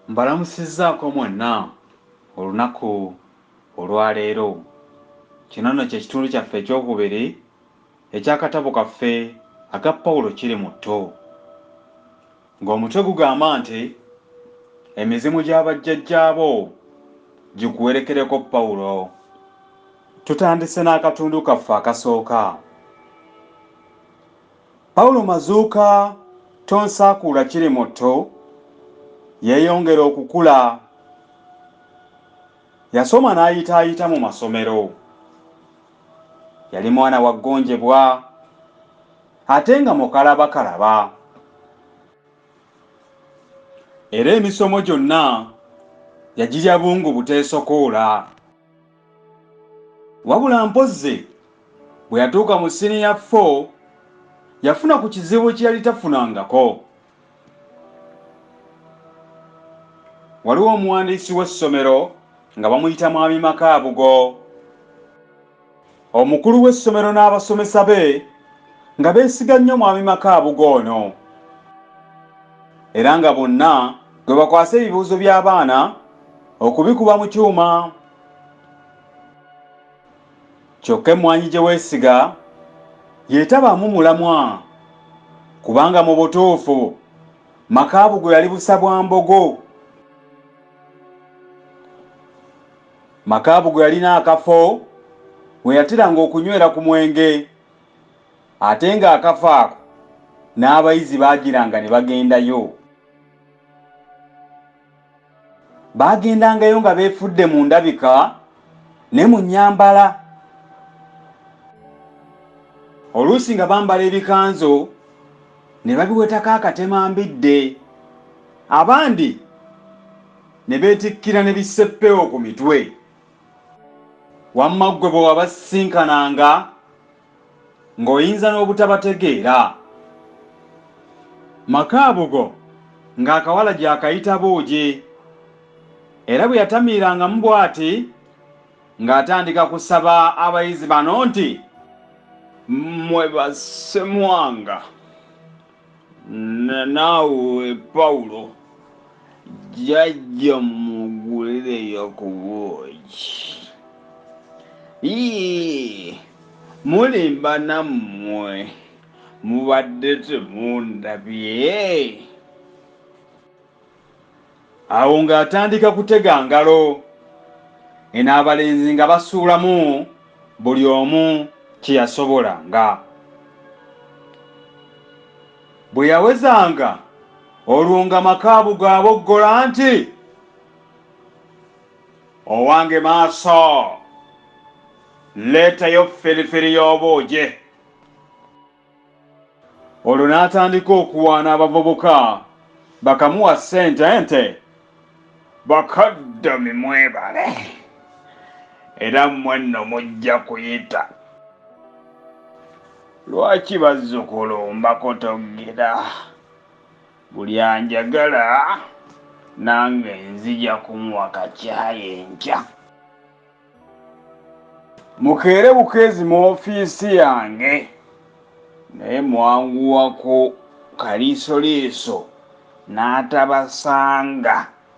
Mbalamusizzaako mwenna olunaku olwaleero. Kino nno kye kitundu kyaffe ekyokubiri eky'akatabo kaffe aka Pawulo Kirimuttu. Ng'omutwe gugamba nti emizimu gya bajjajjabo gikuwerekereko Pawulo. Tutandise n'akatundu kaffe akasooka. Pawulo mazuuka tonsaakula Kirimuttu yeeyongera okukula. Yasoma n'ayitaayita mu masomero. Yali mwana waggonjebwa ate nga mukalabakalaba. Era emisomo gyonna yagirya bungu buteesokoola. Wabula mpozzi bwe yatuuka mu siniya 4 yafuna ku kizibu kye yali tafunangako. Waliwo omuwandiisi w'essomero nga bamuyita mwami Makaabugo. Omukulu w'essomero n'abasomesa be nga beesiga nnyo mwami Makaabugo ono. Era nga bonna gwe bakwasa ebibuuzo by'abaana okubikuba mu kyuma. Kyokka emmwanyi gye weesiga yeetabaamu mulamwa, kubanga mu butuufu Makaabugo yali busa bwa mbogo. Makaabugo yalina akafo we yatiranga okunywera ku mwenge, ate nga akafo ako n'abayizi baagiranga ne bagendayo. Baagendangayo nga beefudde mu ndabika ne mu nnyambala. Oluusi nga bambala ebikanzu ne babiwetako akatemambidde, abandi ne beetikkira ne bisseppeewo ku mitwe. Wamma ggwe bwe wabasinkananga ng'oyinza n'obutabategeera. Makaabugo ng'akawala gy'akayita buugi, era bwe yatamiirangamu bw'ati ng'atandika kusaba abayizi bano nti, "Mwebase mwanga, naawe Pawulo, jjajja mugulireyo ku buugi. Mulimba nammwe mubadde temundabye." Awo ng'atandika kutega ngalo, eno abalenzi nga basuulamu buli omu kye yasobolanga. Bwe yawezanga olwo nga Makaabugo aboggola nti, "Owange maaso, leetayo firifiri y'obuugi." Olwo n'atandika okuwaana abavubuka bakamuwa ssente nte, "Bakaddami mwebale, era mmwe nno mujja kuyita. Lwaki bazzukulu mbakotogera? Buli anjagala nange nzija kumuwa kacaayi enkya. Mukeere bukeezi mu ofiisi yange, naye mwanguwako kaliisoliiso n'atabasanga